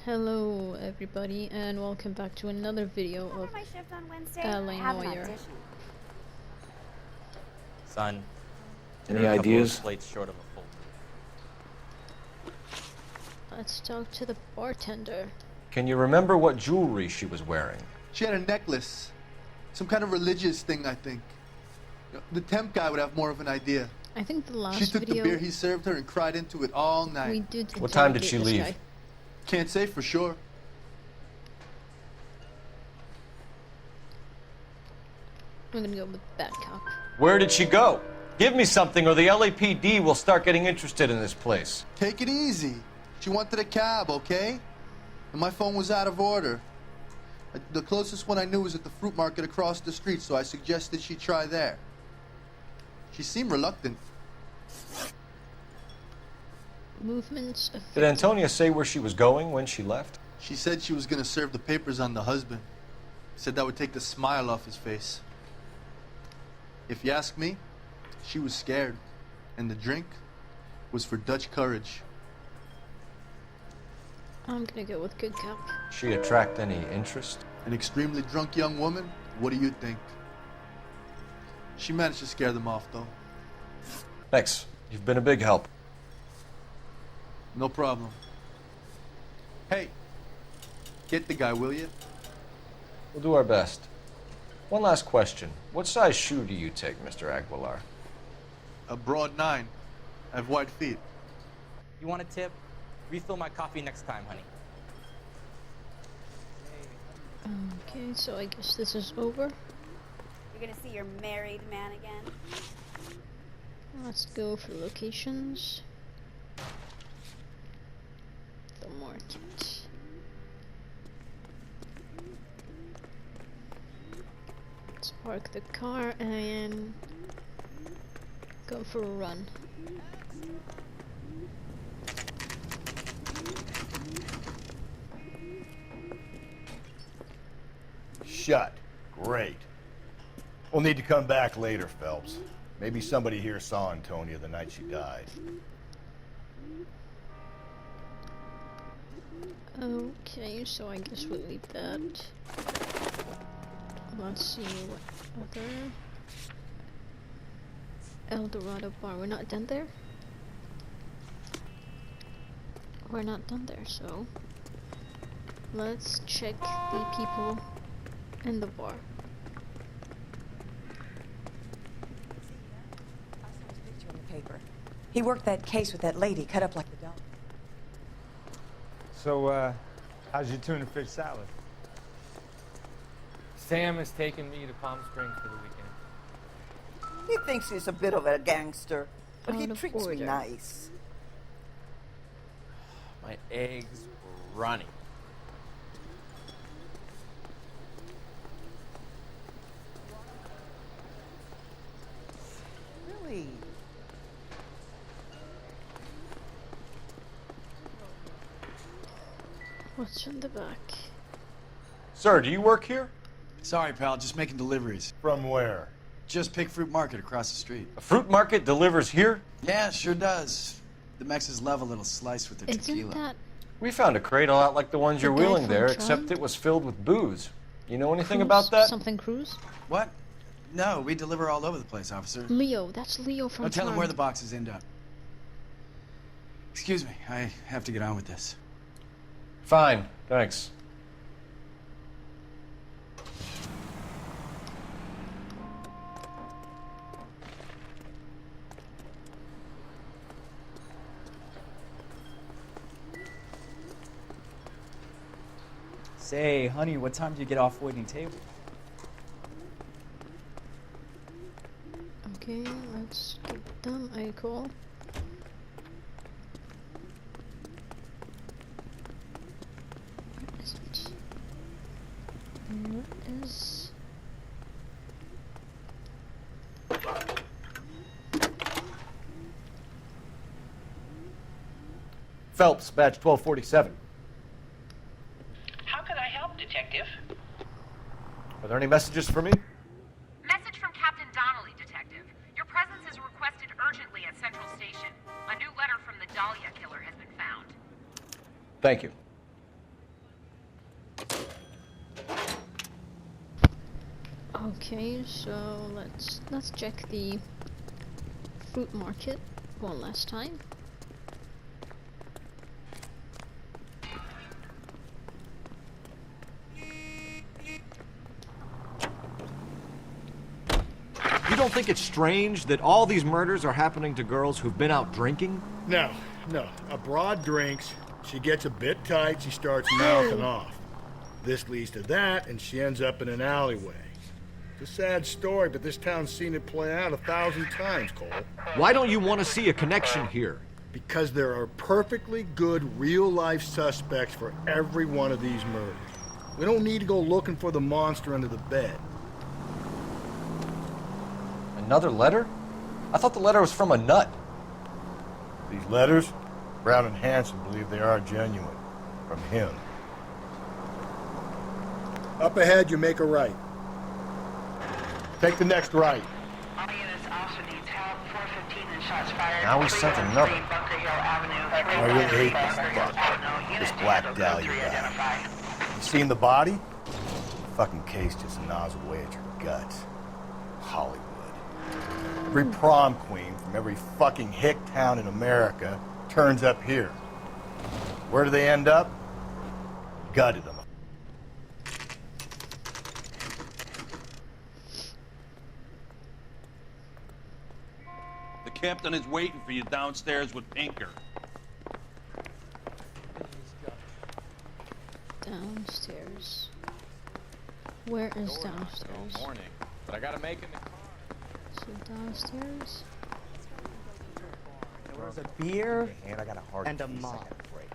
Hello everybody and welcome back to another video of my shift on Wednesday. Noire. Son, Any you're a couple ideas? of plates short of a full meal. Let's talk to the bartender. Can you remember what jewelry she was wearing? She had a necklace. Some kind of religious thing, I think. The temp guy would have more of an idea. I think the last She took video the beer he served her and cried into it all night. we did. What time did she interrogate this leave? guy. Can't say for sure. I'm gonna go with bad cop. Where did she go? Give me something or the LAPD will start getting interested in this place. Take it easy. She wanted a cab, okay? And my phone was out of order. The closest one I knew was at the fruit market across the street, so I suggested she try there. She seemed reluctant. Movements of Did Antonia say where she was going when she left? She said she was gonna serve the papers on the husband. Said that would take the smile off his face. If you ask me, she was scared. And the drink was for Dutch courage. I'm gonna go with good cop. She attract any interest? An extremely drunk young woman? What do you think? She managed to scare them off, though. Thanks. You've been a big help. No problem. Hey, get the guy, will you? We'll do our best. One last question. What size shoe do you take, Mr. Aguilar? A broad 9. I have wide feet. You want a tip? Refill my coffee next time, honey. Okay, so I guess this is over. You're gonna see your married man again. Let's go for locations. The market. Let's park the car and go for a run. Shut. Great. We'll need to come back later, Phelps. Maybe somebody here saw Antonia the night she died. Okay, so I guess we'll leave that. Let's see what other El Dorado bar. We're not done there? We're not done there, so let's check the people in the bar. I saw his picture in the paper. He worked that case with that lady, cut up like the dog. So, how's your tuna fish salad? Sam has taken me to Palm Springs for the weekend. He thinks he's a bit of a gangster, but he Out of treats me order. nice. My eggs were running. Really? What's in the back? Sir, do you work here? Sorry, pal, just making deliveries. From where? Just Pick Fruit Market across the street. A fruit market delivers here? Yeah, sure does. The Mexes love a little slice with their Isn't tequila. that We found a crate a lot like the ones you're The guy wheeling from there, Tron? except it was filled with booze. You know anything Cruise? about that? Something Cruise? What? No, we deliver all over the place, officer. Leo, that's Leo from Don't tell him Tron. where the boxes end up. Excuse me, I have to get on with this. Fine, thanks. Say, honey, what time do you get off waiting table? Okay, let's give them a call. Where is it? Where is... Phelps, badge 1247. How can I help, Detective? Are there any messages for me? Message from Captain Donnelly, Detective. Your presence is requested urgently at Central Station. A new letter from the Dahlia killer has been found. Thank you. Okay, so let's check the fruit market one last time. You don't think it's strange that all these murders are happening to girls who've been out drinking? No. A broad drinks, she gets a bit tight, she starts mouthing off. This leads to that, and she ends up in an alleyway. It's a sad story, but this town's seen it play out 1,000 times, Cole. Why don't you want to see a connection here? Because there are perfectly good real-life suspects for every one of these murders. We don't need to go looking for the monster under the bed. Another letter? I thought the letter was from a nut. These letters, Brown and Hanson believe they are genuine. From him. Up ahead, you make a right. Take the next right. All units also needs help. 415 and shots fired. Now he sent another. Bunker Hill Avenue. I really hate this fuck. This Black Dahlia guy. You seen the body? The fucking case just gnaws away at your guts. Hollywood. Every prom queen from every fucking hick town in America turns up here. Where do they end up? Gutted them. The captain is waiting for you downstairs with Pinker. Downstairs. Where is downstairs? Morning, but I gotta make it in the car. So downstairs. There was a beer And I got a hard and a case I mop. gotta break.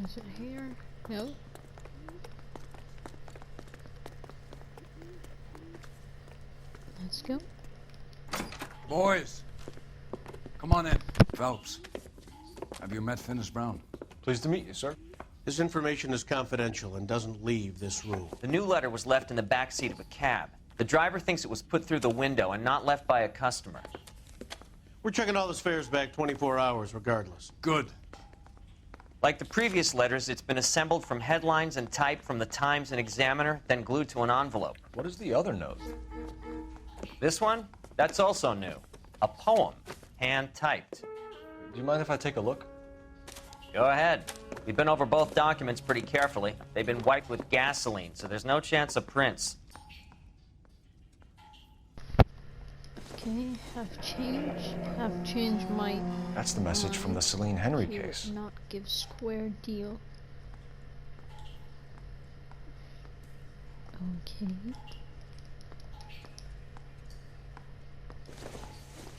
Is it here? No. Let's go. Boys, come on in. Phelps, have you met Finis Brown? Pleased to meet you, sir. This information is confidential and doesn't leave this room. The new letter was left in the back seat of a cab. The driver thinks it was put through the window and not left by a customer. We're checking all his fares back 24 hours regardless. Good. Like the previous letters, it's been assembled from headlines and typed from the Times and Examiner, then glued to an envelope. What is the other note? This one? That's also new. A poem, hand-typed. Do you mind if I take a look? Go ahead. We've been over both documents pretty carefully. They've been wiped with gasoline, so there's no chance of prints. Okay, have changed my... That's the message from the Celine Henry He would case. not give square deal. Okay.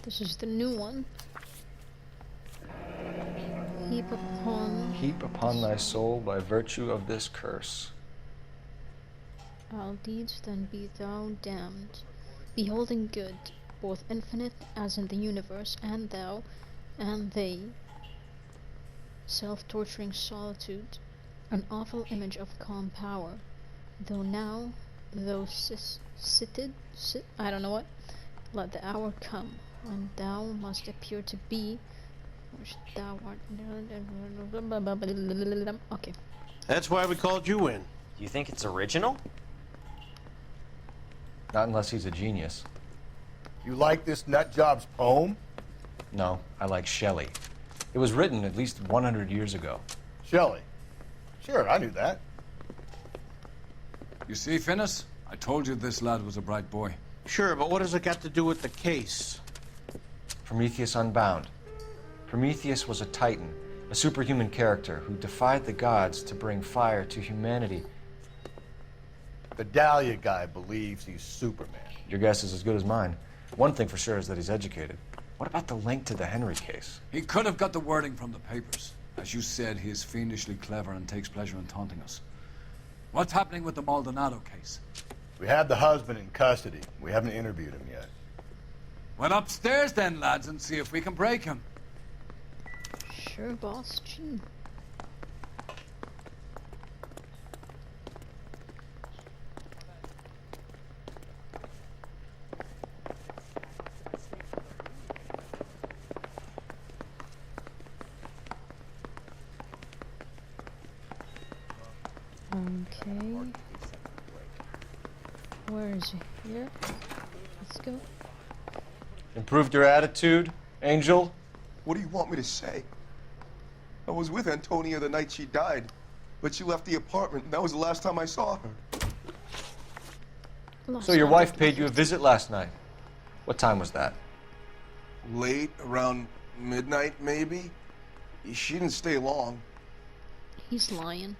This is the new one. Heap upon thy soul by virtue of this curse. All deeds, then be thou damned. Beholding good, both infinite as in the universe, and thou, and they. Self-torturing solitude, an awful image of calm power. Though I don't know what, let the hour come, when thou must appear to be, which thou art. Okay. That's why we called you in. Do you think it's original? Not unless he's a genius. You like this nutjob's poem? No, I like Shelley. It was written at least 100 years ago. Shelley? Sure, I knew that. You see, Finis? I told you this lad was a bright boy. Sure, but what has it got to do with the case? Prometheus Unbound. Prometheus was a titan, a superhuman character who defied the gods to bring fire to humanity. The Dahlia guy believes he's Superman. Your guess is as good as mine. One thing for sure is that he's educated. What about the link to the Henry case? He could have got the wording from the papers. As you said, he is fiendishly clever and takes pleasure in taunting us. What's happening with the Maldonado case? We have the husband in custody. We haven't interviewed him yet. Well, upstairs then, lads, and see if we can break him. Sure, boss. Gee. Where is he? Here? Let's go. Improved your attitude, Angel? What do you want me to say? I was with Antonia the night she died, but she left the apartment, and that was the last time I saw her. So your wife paid you a visit last night. What time was that? Late, around midnight, maybe? She didn't stay long. He's lying.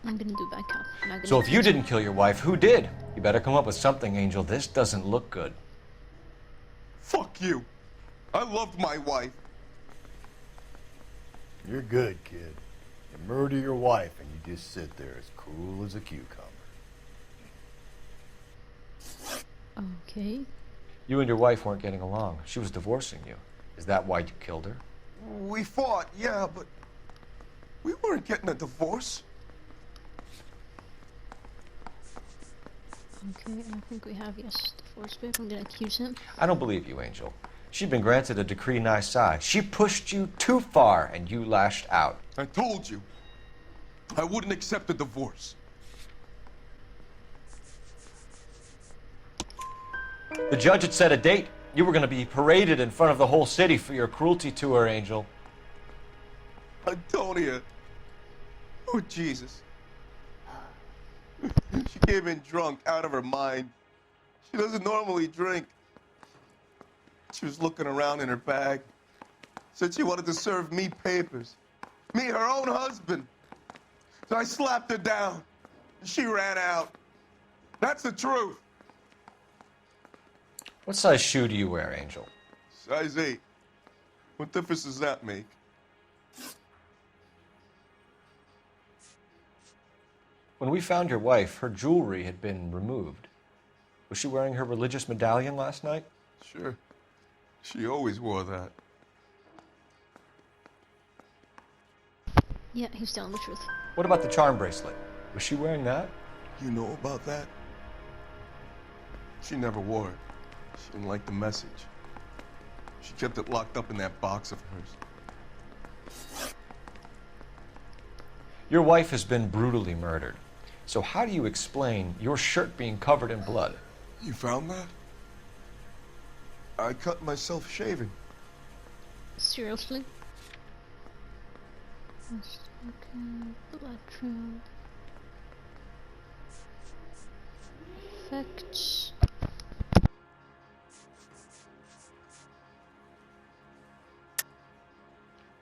I'm gonna do backup. So if you didn't kill your wife, who did? You better come up with something, Angel. This doesn't look good. Fuck you. I loved my wife. You're good, kid. You murder your wife and you just sit there as cool as a cucumber. Okay. You and your wife weren't getting along. She was divorcing you. Is that why you killed her? We fought, yeah, but we weren't getting a divorce. Okay, I think we have, yes, divorce babe. I'm gonna accuse him. I don't believe you, Angel. She'd been granted a decree nisi. She pushed you too far and you lashed out. I told you. I wouldn't accept a divorce. The judge had set a date. You were going to be paraded in front of the whole city for your cruelty to her, Angel. Antonia. Oh, Jesus. She came in drunk, out of her mind. She doesn't normally drink. She was looking around in her bag. Said she wanted to serve me papers. Me, her own husband. So I slapped her down. She ran out. That's the truth. What size shoe do you wear, Angel? Size 8. What difference does that make? When we found your wife, her jewelry had been removed. Was she wearing her religious medallion last night? Sure. She always wore that. Yeah, he's telling the truth. What about the charm bracelet? Was she wearing that? You know about that? She never wore it. She didn't like the message. She kept it locked up in that box of hers. Your wife has been brutally murdered. So how do you explain your shirt being covered in blood? You found that? I cut myself shaving. Seriously? Okay, blood trail. Effects.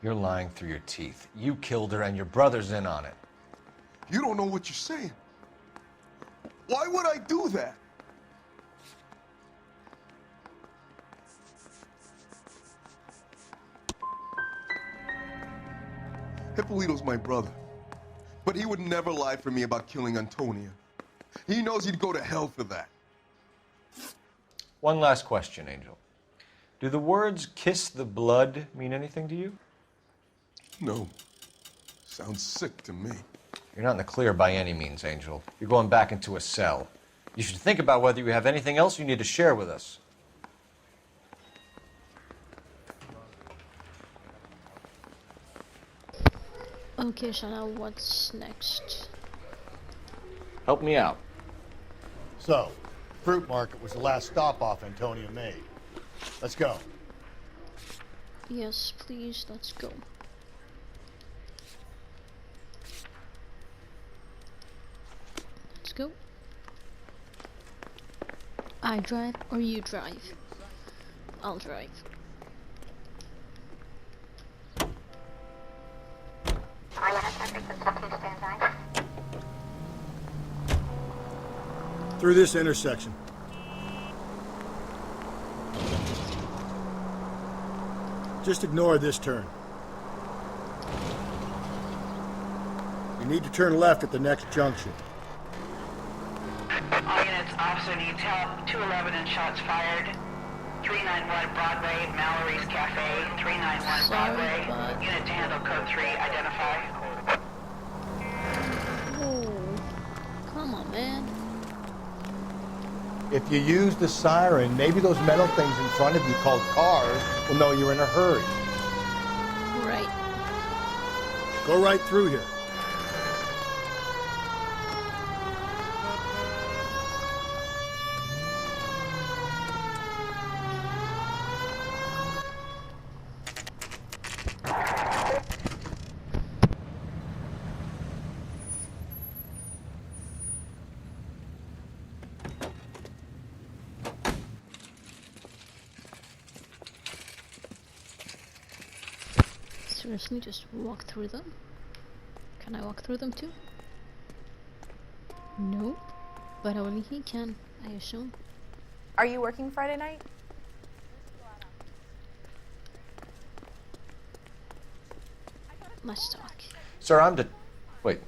You're lying through your teeth. You killed her and your brother's in on it. You don't know what you're saying. Why would I do that? Hippolito's my brother. But he would never lie for me about killing Antonia. He knows he'd go to hell for that. One last question, Angel. Do the words kiss the blood mean anything to you? No. Sounds sick to me. You're not in the clear by any means, Angel. You're going back into a cell. You should think about whether you have anything else you need to share with us. Okay, so now what's next? Help me out. So, Fruit Market was the last stop off Antonia made. Let's go. Yes, please, let's go. Let's go. I drive or you drive? I'll drive. Through this intersection. Just ignore this turn. You need to turn left at the next junction. All units, officer needs help. 211 and shots fired. 391 Broadway, Mallory's Cafe. 391 Broadway. Unit to handle code 3, identify. Oh, come on, man. If you use the siren, maybe those metal things in front of you called cars will know you're in a hurry. Right. Go right through here. Seriously, just walk through them? Can I walk through them too? No, but only he can, I assume. Are you working Friday night? Let's talk. Sir, Wait,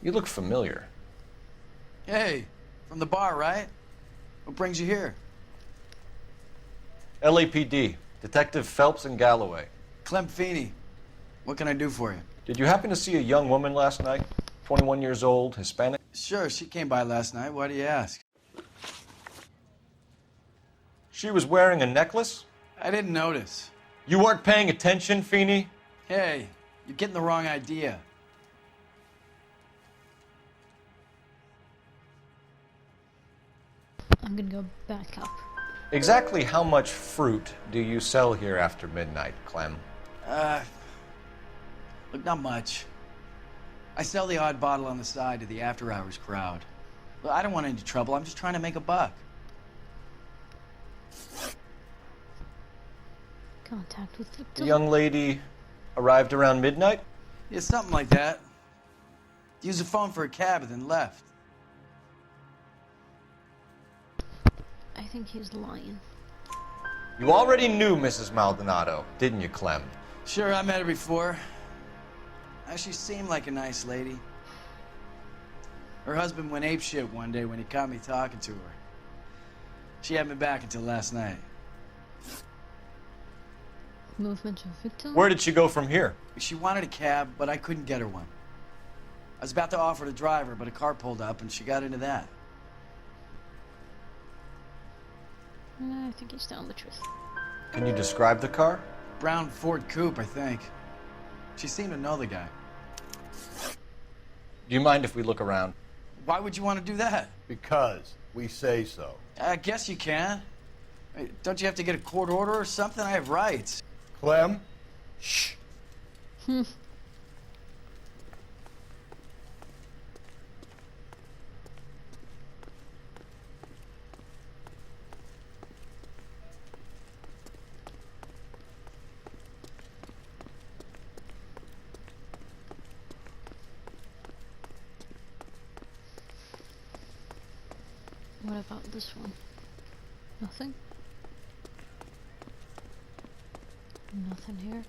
you look familiar. Hey, from the bar, right? What brings you here? LAPD, Detective Phelps and Galloway. Clem Feeney. What can I do for you? Did you happen to see a young woman last night? 21 years old, Hispanic? Sure, she came by last night. Why do you ask? She was wearing a necklace? I didn't notice. You weren't paying attention, Feeney? Hey, you're getting the wrong idea. I'm gonna go back up. Exactly how much fruit do you sell here after midnight, Clem? Look, not much. I sell the odd bottle on the side to the after-hours crowd. Look, I don't want any trouble. I'm just trying to make a buck. Contact with The victim. young lady arrived around midnight? Yeah, something like that. Used the phone for a cab and then left. I think he's lying. You already knew Mrs. Maldonado, didn't you, Clem? Sure, I met her before. She seemed like a nice lady. Her husband went apeshit one day when he caught me talking to her. She had me back until last night. Movement of victim. Where did she go from here? She wanted a cab, but I couldn't get her one. I was about to offer to drive her, but a car pulled up and she got into that. I think he's telling the truth. Can you describe the car? Brown Ford Coupe, I think. She seemed to know the guy. Do you mind if we look around? Why would you want to do that? Because we say so. I guess you can. Hey, don't you have to get a court order or something? I have rights. Clem? Shh. What about this one? Nothing? Nothing here.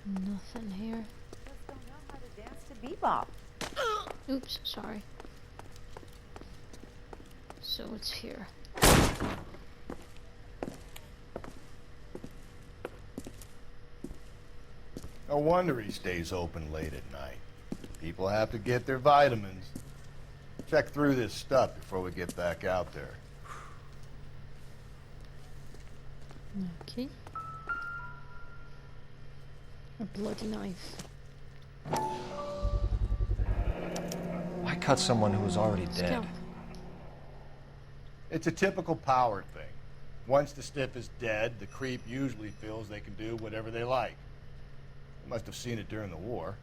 Nothing here. Just don't know how to dance to bebop. Oops, sorry. So it's here. No wonder he stays open late at night. People have to get their vitamins. Check through this stuff before we get back out there. Okay. A bloody knife. Why cut someone who was already dead? Scalp. It's a typical power thing. Once the stiff is dead, the creep usually feels they can do whatever they like. You must have seen it during the war.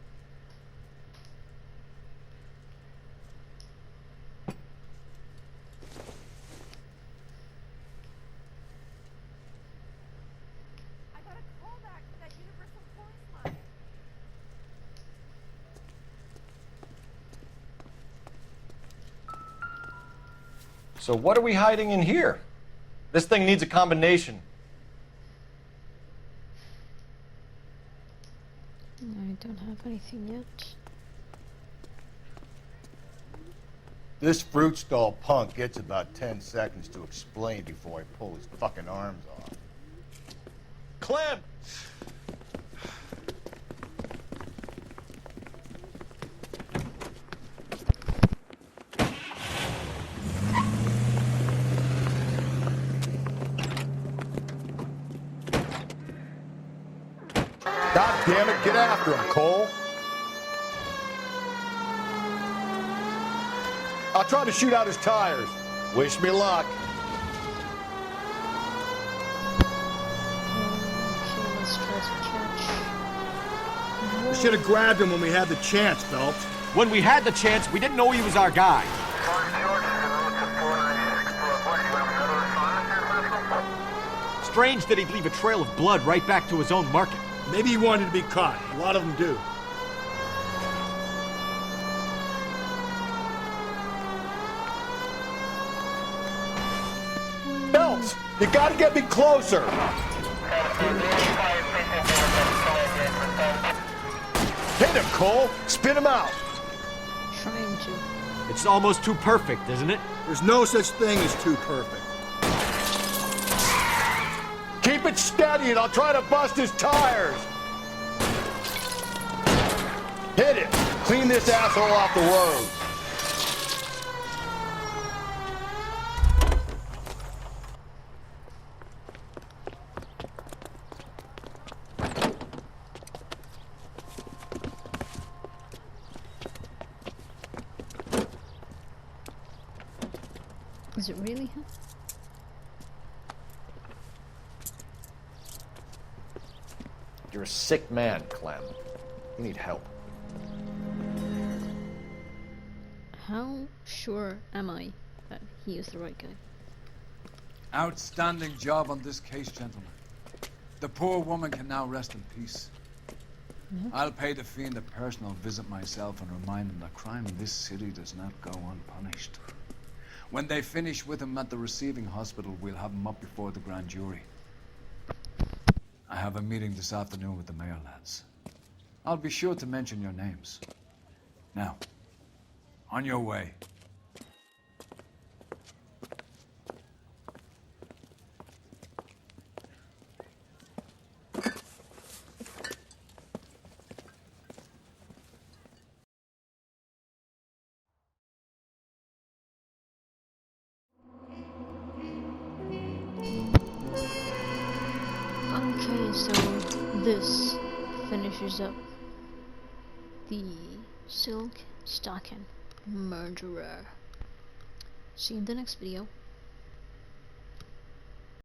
I got a call back from that Universal Voice line. So what are we hiding in here? This thing needs a combination. I don't have anything yet. This fruit stall punk gets about 10 seconds to explain before I pull his fucking arms off. Clem! Damn it, get after him, Cole. I'll try to shoot out his tires. Wish me luck. Okay, let's try to catch. We should have grabbed him when we had the chance, Phelps. When we had the chance, we didn't know he was our guy. Strange that he'd leave a trail of blood right back to his own market. Maybe he wanted to be caught. A lot of them do. Phelps, you gotta get me closer. Hit him, Cole. Spin him out. Trying to. It's almost too perfect, isn't it? There's no such thing as too perfect. Keep it steady and I'll try to bust his tires. Hit it. Clean this asshole off the road. Is it really him? You're a sick man, Clem. You need help. How sure am I that he is the right guy? Outstanding job on this case, gentlemen. The poor woman can now rest in peace. Yeah. I'll pay the fiend a personal visit myself and remind him that crime in this city does not go unpunished. When they finish with him at the receiving hospital, we'll have him up before the grand jury. I have a meeting this afternoon with the mayor, lads. I'll be sure to mention your names. Now, on your way. Okay, so this finishes up the Silk Stocking Murderer. See you in the next video.